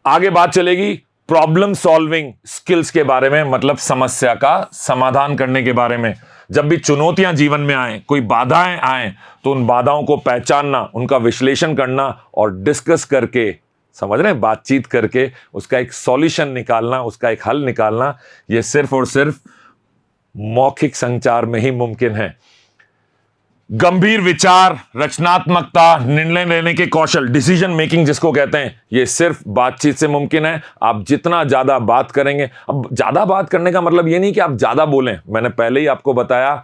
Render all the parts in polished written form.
आगे बात चलेगी प्रॉब्लम सॉल्विंग स्किल्स के बारे में, मतलब समस्या का समाधान करने के बारे में। जब भी चुनौतियां जीवन में आए, कोई बाधाएं आए, तो उन बाधाओं को पहचानना, उनका विश्लेषण करना और डिस्कस करके, समझ रहे हैं, बातचीत करके उसका एक सॉल्यूशन निकालना, उसका एक हल निकालना, यह सिर्फ और सिर्फ मौखिक संचार में ही मुमकिन है। गंभीर विचार, रचनात्मकता, निर्णय लेने के कौशल, डिसीजन मेकिंग जिसको कहते हैं, यह सिर्फ बातचीत से मुमकिन है। आप जितना ज्यादा बात करेंगे, अब ज्यादा बात करने का मतलब यह नहीं कि आप ज्यादा बोलें, मैंने पहले ही आपको बताया,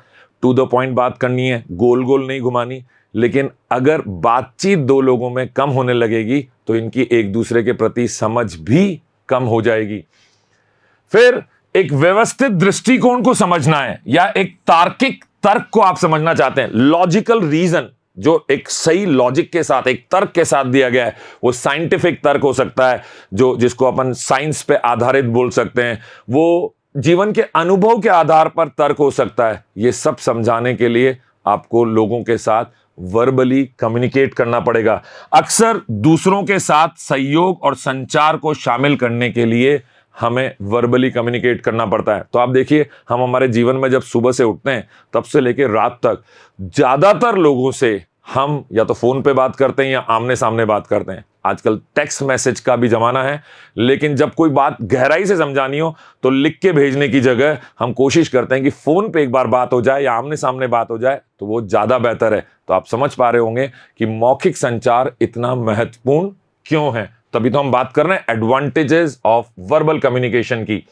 टू द पॉइंट बात करनी है, गोल गोल नहीं घुमानी। लेकिन अगर बातचीत दो लोगों में कम होने लगेगी तो इनकी एक दूसरे के प्रति समझ भी कम हो जाएगी। फिर एक व्यवस्थित दृष्टिकोण को समझना है, या एक तार्किक तर्क को आप समझना चाहते हैं, लॉजिकल रीजन, जो एक सही लॉजिक के साथ, एक तर्क के साथ दिया गया है, वो साइंटिफिक तर्क हो सकता है, जो जिसको अपन साइंस पे आधारित बोल सकते हैं, वो जीवन के अनुभव के आधार पर तर्क हो सकता है। ये सब समझाने के लिए आपको लोगों के साथ वर्बली कम्युनिकेट करना पड़ेगा। अक्सर दूसरों के साथ सहयोग और संचार को शामिल करने के लिए हमें वर्बली कम्युनिकेट करना पड़ता है। तो आप देखिए, हम हमारे जीवन में जब सुबह से उठते हैं तब से लेकर रात तक ज्यादातर लोगों से हम या तो फोन पे बात करते हैं या आमने सामने बात करते हैं। आजकल टेक्स्ट मैसेज का भी जमाना है, लेकिन जब कोई बात गहराई से समझानी हो तो लिख के भेजने की जगह हम कोशिश करते हैं कि फोन पे एक बार बात हो जाए या आमने सामने बात हो जाए, तो वो ज्यादा बेहतर है। तो आप समझ पा रहे होंगे कि मौखिक संचार इतना महत्वपूर्ण क्यों है। तभी तो हम बात कर रहे हैं एडवांटेजेस ऑफ वर्बल कम्युनिकेशन की।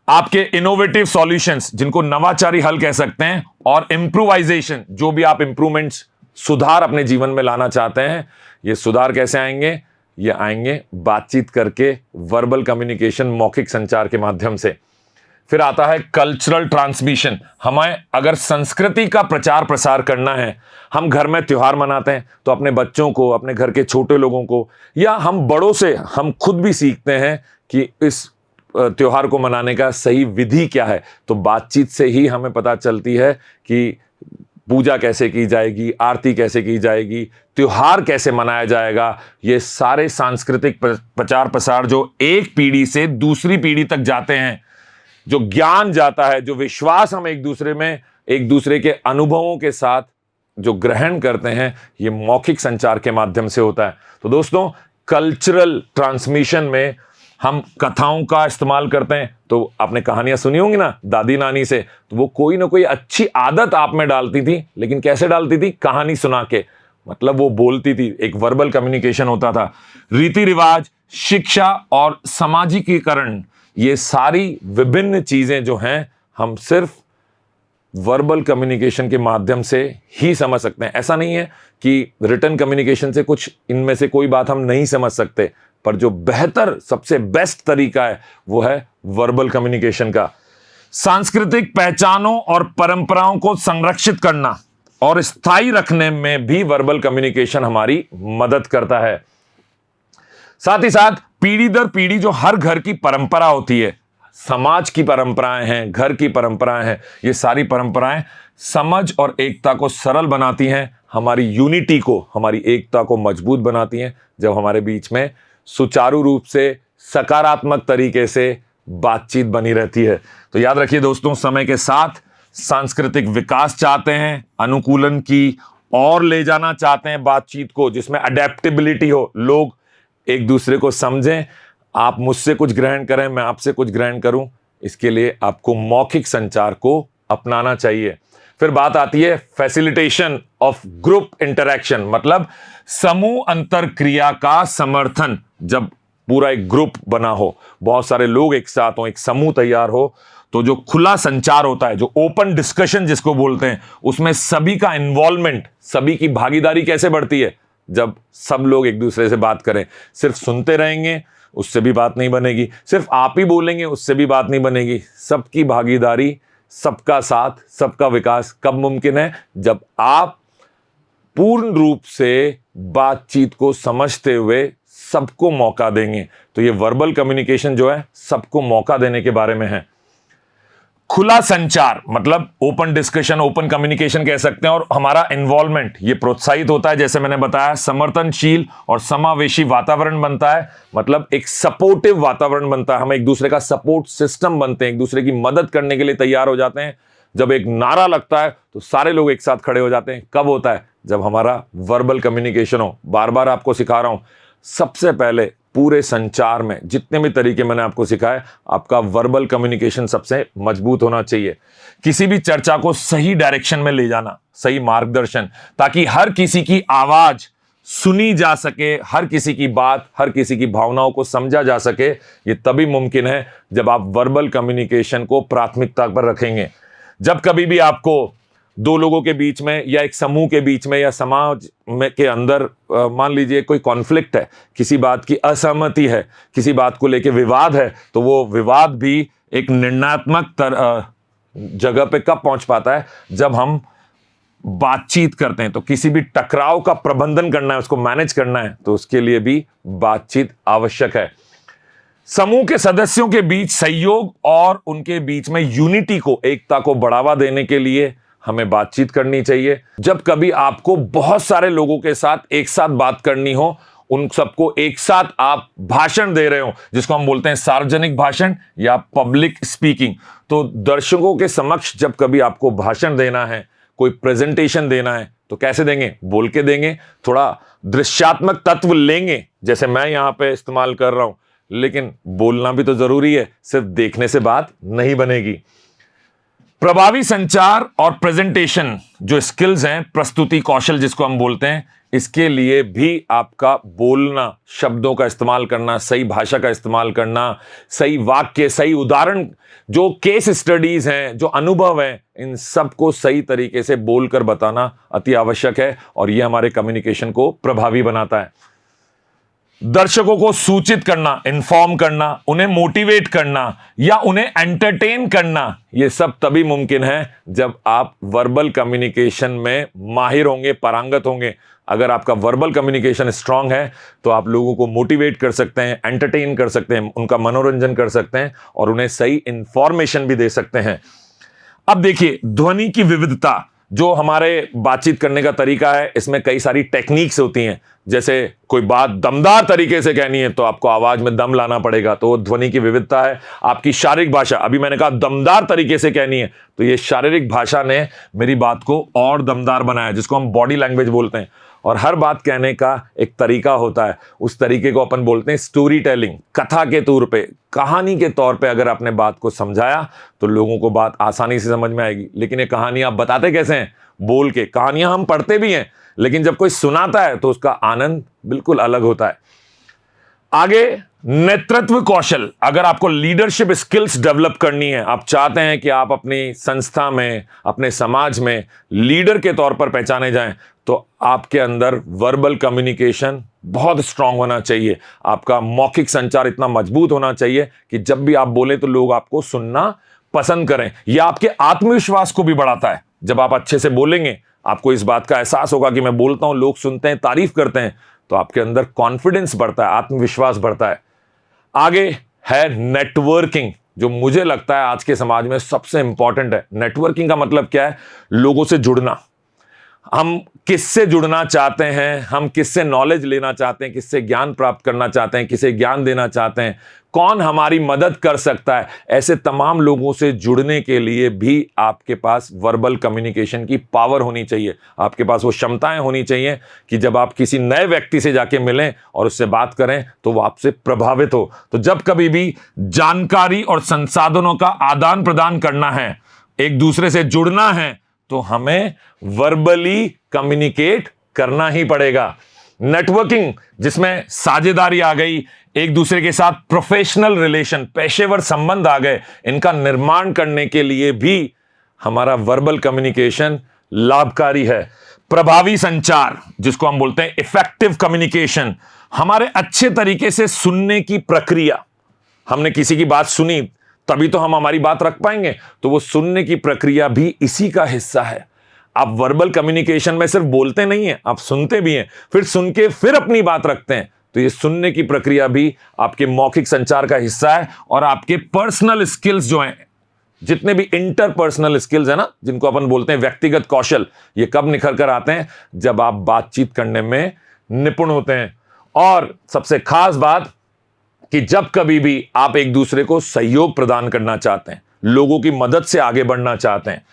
आपके इनोवेटिव सॉल्यूशंस, जिनको नवाचारी हल कह सकते हैं, और इंप्रूवाइजेशन, जो भी आप इंप्रूवमेंट्स, सुधार अपने जीवन में लाना चाहते हैं, ये सुधार कैसे आएंगे? ये आएंगे बातचीत करके, वर्बल कम्युनिकेशन, मौखिक संचार के माध्यम से। फिर आता है कल्चरल ट्रांसमिशन। हमें अगर संस्कृति का प्रचार प्रसार करना है, हम घर में त्योहार मनाते हैं तो अपने बच्चों को, अपने घर के छोटे लोगों को, या हम बड़ों से हम खुद भी सीखते हैं कि इस त्योहार को मनाने का सही विधि क्या है। तो बातचीत से ही हमें पता चलती है कि पूजा कैसे की जाएगी, आरती कैसे की जाएगी, त्योहार कैसे मनाया जाएगा। ये सारे सांस्कृतिक प्रचार प्रसार जो एक पीढ़ी से दूसरी पीढ़ी तक जाते हैं, जो ज्ञान जाता है, जो विश्वास हम एक दूसरे में, एक दूसरे के अनुभवों के साथ जो ग्रहण करते हैं, ये मौखिक संचार के माध्यम से होता है। तो दोस्तों, कल्चरल ट्रांसमिशन में हम कथाओं का इस्तेमाल करते हैं। तो आपने कहानियां सुनी होंगी ना दादी नानी से, तो वो कोई ना कोई अच्छी आदत आप में डालती थी, लेकिन कैसे डालती थी? कहानी सुना के, मतलब वो बोलती थी, एक वर्बल कम्युनिकेशन होता था। रीति रिवाज, शिक्षा और सामाजिकीकरण, ये सारी विभिन्न चीजें जो हैं, हम सिर्फ वर्बल कम्युनिकेशन के माध्यम से ही समझ सकते हैं। ऐसा नहीं है कि रिटन कम्युनिकेशन से कुछ इनमें से कोई बात हम नहीं समझ सकते, पर जो बेहतर, सबसे बेस्ट तरीका है वो है वर्बल कम्युनिकेशन का। सांस्कृतिक पहचानों और परंपराओं को संरक्षित करना और स्थायी रखने में भी वर्बल कम्युनिकेशन हमारी मदद करता है। साथ ही साथ पीढ़ी दर पीढ़ी जो हर घर की परंपरा होती है, समाज की परंपराएं हैं, घर की परंपराएं हैं, ये सारी परंपराएं समझ और एकता को सरल बनाती हैं, हमारी यूनिटी को, हमारी एकता को मजबूत बनाती हैं। जब हमारे बीच में सुचारू रूप से, सकारात्मक तरीके से बातचीत बनी रहती है। तो याद रखिए दोस्तों, समय के साथ सांस्कृतिक विकास चाहते हैं, अनुकूलन की और ले जाना चाहते हैं बातचीत को, जिसमें अडेप्टेबिलिटी हो, लोग एक दूसरे को समझें, आप मुझसे कुछ ग्रहण करें, मैं आपसे कुछ ग्रहण करूं। इसके लिए आपको मौखिक संचार को अपनाना चाहिए। फिर बात आती है फैसिलिटेशन ऑफ ग्रुप इंटरैक्शन, मतलब समूह अंतरक्रिया का समर्थन। जब पूरा एक ग्रुप बना हो, बहुत सारे लोग एक साथ हो, एक समूह तैयार हो, तो जो खुला संचार होता है, जो ओपन डिस्कशन जिसको बोलते हैं, उसमें सभी का इन्वॉल्वमेंट, सभी की भागीदारी कैसे बढ़ती है? जब सब लोग एक दूसरे से बात करें। सिर्फ सुनते रहेंगे, उससे भी बात नहीं बनेगी, सिर्फ आप ही बोलेंगे, उससे भी बात नहीं बनेगी। सबकी भागीदारी, सबका साथ, सबका विकास कब मुमकिन है? जब आप पूर्ण रूप से बातचीत को समझते हुए सबको मौका देंगे। तो ये वर्बल कम्युनिकेशन जो है, सबको मौका देने के बारे में है। खुला संचार मतलब ओपन डिस्कशन, ओपन कम्युनिकेशन कह सकते हैं, और हमारा इन्वॉल्वमेंट ये प्रोत्साहित होता है। जैसे मैंने बताया, समर्थनशील और समावेशी वातावरण बनता है, मतलब एक सपोर्टिव वातावरण बनता है। हम एक दूसरे का सपोर्ट सिस्टम बनते हैं, एक दूसरे की मदद करने के लिए तैयार हो जाते हैं। जब एक नारा लगता है तो सारे लोग एक साथ खड़े हो जाते हैं। कब होता है? जब हमारा वर्बल कम्युनिकेशन हो। बार बार आपको सिखा रहा हूं, सबसे पहले पूरे संचार में जितने भी तरीके मैंने आपको सिखाए, आपका वर्बल कम्युनिकेशन सबसे मजबूत होना चाहिए। किसी भी चर्चा को सही डायरेक्शन में ले जाना, सही मार्गदर्शन, ताकि हर किसी की आवाज सुनी जा सके, हर किसी की बात, हर किसी की भावनाओं को समझा जा सके। ये तभी मुमकिन है जब आप वर्बल कम्युनिकेशन को प्राथमिकता पर रखेंगे। जब कभी भी आपको दो लोगों के बीच में या एक समूह के बीच में या समाज में के अंदर मान लीजिए कोई कॉन्फ्लिक्ट है, किसी बात की असहमति है, किसी बात को लेके विवाद है, तो वो विवाद भी एक निर्णयात्मक जगह पे कब पहुंच पाता है? जब हम बातचीत करते हैं। तो किसी भी टकराव का प्रबंधन करना है, उसको मैनेज करना है, तो उसके लिए भी बातचीत आवश्यक है। समूह के सदस्यों के बीच सहयोग और उनके बीच में यूनिटी को, एकता को बढ़ावा देने के लिए हमें बातचीत करनी चाहिए। जब कभी आपको बहुत सारे लोगों के साथ एक साथ बात करनी हो, उन सबको एक साथ आप भाषण दे रहे हो, जिसको हम बोलते हैं सार्वजनिक भाषण या पब्लिक स्पीकिंग, तो दर्शकों के समक्ष जब कभी आपको भाषण देना है, कोई प्रेजेंटेशन देना है, तो कैसे देंगे? बोल के देंगे। थोड़ा दृश्यात्मक तत्व लेंगे, जैसे मैं यहां पे इस्तेमाल कर रहा हूं, लेकिन बोलना भी तो जरूरी है, सिर्फ देखने से बात नहीं बनेगी। प्रभावी संचार और प्रेजेंटेशन जो स्किल्स हैं, प्रस्तुति कौशल जिसको हम बोलते हैं, इसके लिए भी आपका बोलना, शब्दों का इस्तेमाल करना, सही भाषा का इस्तेमाल करना, सही वाक्य, सही उदाहरण, जो केस स्टडीज हैं, जो अनुभव हैं, इन सब को सही तरीके से बोलकर बताना अति आवश्यक है, और यह हमारे कम्युनिकेशन को प्रभावी बनाता है। दर्शकों को सूचित करना, इन्फॉर्म करना, उन्हें मोटिवेट करना या उन्हें एंटरटेन करना, यह सब तभी मुमकिन है जब आप वर्बल कम्युनिकेशन में माहिर होंगे, पारंगत होंगे। अगर आपका वर्बल कम्युनिकेशन स्ट्रांग है तो आप लोगों को मोटिवेट कर सकते हैं, एंटरटेन कर सकते हैं, उनका मनोरंजन कर सकते हैं और उन्हें सही इंफॉर्मेशन भी दे सकते हैं। अब देखिए, ध्वनि की विविधता जो हमारे बातचीत करने का तरीका है, इसमें कई सारी टेक्निक्स होती हैं। जैसे कोई बात दमदार तरीके से कहनी है तो आपको आवाज में दम लाना पड़ेगा, तो वो ध्वनि की विविधता है। आपकी शारीरिक भाषा, अभी मैंने कहा दमदार तरीके से कहनी है, तो ये शारीरिक भाषा ने मेरी बात को और दमदार बनाया, जिसको हम बॉडी लैंग्वेज बोलते हैं। और हर बात कहने का एक तरीका होता है, उस तरीके को अपन बोलते हैं स्टोरी टेलिंग। कथा के तौर पे, कहानी के तौर पे अगर आपने बात को समझाया तो लोगों को बात आसानी से समझ में आएगी। लेकिन ये कहानी आप बताते कैसे हैं? बोल के। कहानियां हम पढ़ते भी हैं, लेकिन जब कोई सुनाता है तो उसका आनंद बिल्कुल अलग होता है। आगे, नेतृत्व कौशल। अगर आपको लीडरशिप स्किल्स डेवलप करनी है, आप चाहते हैं कि आप अपनी संस्था में, अपने समाज में लीडर के तौर पर पहचाने जाएं, तो आपके अंदर वर्बल कम्युनिकेशन बहुत स्ट्रांग होना चाहिए। आपका मौखिक संचार इतना मजबूत होना चाहिए कि जब भी आप बोलें तो लोग आपको सुनना पसंद करें। यह आपके आत्मविश्वास को भी बढ़ाता है। जब आप अच्छे से बोलेंगे, आपको इस बात का एहसास होगा कि मैं बोलता हूं, लोग सुनते हैं, तारीफ करते हैं, तो आपके अंदर कॉन्फिडेंस बढ़ता है, आत्मविश्वास बढ़ता है। आगे है नेटवर्किंग, जो मुझे लगता है आज के समाज में सबसे इंपॉर्टेंट है। नेटवर्किंग का मतलब क्या है? लोगों से जुड़ना। हम किससे जुड़ना चाहते हैं, हम किससे नॉलेज लेना चाहते हैं, किससे ज्ञान प्राप्त करना चाहते हैं, किसे ज्ञान देना चाहते हैं, कौन हमारी मदद कर सकता है, ऐसे तमाम लोगों से जुड़ने के लिए भी आपके पास वर्बल कम्युनिकेशन की पावर होनी चाहिए। आपके पास वो क्षमताएं होनी चाहिए कि जब आप किसी नए व्यक्ति से जाके मिलें और उससे बात करें तो वो आपसे प्रभावित हो। तो जब कभी भी जानकारी और संसाधनों का आदान प्रदान करना है, एक दूसरे से जुड़ना है, तो हमें वर्बली कम्युनिकेट करना ही पड़ेगा। नेटवर्किंग, जिसमें साझेदारी आ गई, एक दूसरे के साथ प्रोफेशनल रिलेशन, पेशेवर संबंध आ गए, इनका निर्माण करने के लिए भी हमारा वर्बल कम्युनिकेशन लाभकारी है। प्रभावी संचार, जिसको हम बोलते हैं इफेक्टिव कम्युनिकेशन, हमारे अच्छे तरीके से सुनने की प्रक्रिया। हमने किसी की बात सुनी तभी तो हम हमारी बात रख पाएंगे, तो वो सुनने की प्रक्रिया भी इसी का हिस्सा है। आप वर्बल कम्युनिकेशन में सिर्फ बोलते नहीं हैं, आप सुनते भी हैं, फिर सुन के फिर अपनी बात रखते हैं। तो ये सुनने की प्रक्रिया भी आपके मौखिक संचार का हिस्सा है और आपके पर्सनल स्किल्स जो हैं, जितने भी इंटरपर्सनल स्किल्स है ना, जिनको अपन बोलते हैं व्यक्तिगत कौशल, ये कब निखर कर आते हैं? जब आप बातचीत करने में निपुण होते हैं। और सबसे खास बात कि जब कभी भी आप एक दूसरे को सहयोग प्रदान करना चाहते हैं, लोगों की मदद से आगे बढ़ना चाहते हैं,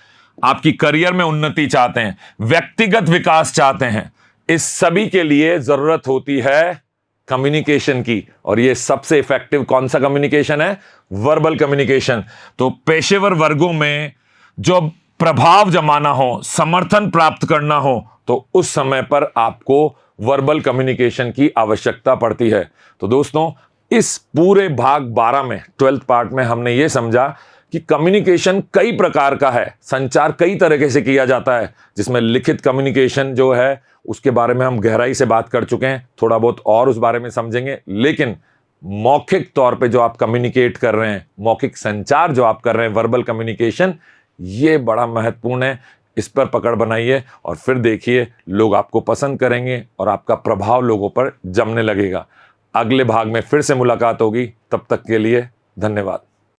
आपकी करियर में उन्नति चाहते हैं, व्यक्तिगत विकास चाहते हैं, इस सभी के लिए जरूरत होती है कम्युनिकेशन की। और ये सबसे इफेक्टिव कौन सा कम्युनिकेशन है? Verbal communication. तो पेशेवर वर्गों में जो प्रभाव जमाना हो, समर्थन प्राप्त करना हो, तो उस समय पर आपको वर्बल कम्युनिकेशन की आवश्यकता पड़ती है। तो दोस्तों, इस पूरे भाग 12 में, 12th पार्ट में, हमने ये समझा कि कम्युनिकेशन कई प्रकार का है, संचार कई तरीके से किया जाता है, जिसमें लिखित कम्युनिकेशन जो है उसके बारे में हम गहराई से बात कर चुके हैं, थोड़ा बहुत और उस बारे में समझेंगे। लेकिन मौखिक तौर पे जो आप कम्युनिकेट कर रहे हैं, मौखिक संचार जो आप कर रहे हैं, वर्बल कम्युनिकेशन, ये बड़ा महत्वपूर्ण है। इस पर पकड़ बनाइए और फिर देखिए लोग आपको पसंद करेंगे और आपका प्रभाव लोगों पर जमने लगेगा। अगले भाग में फिर से मुलाकात होगी, तब तक के लिए धन्यवाद।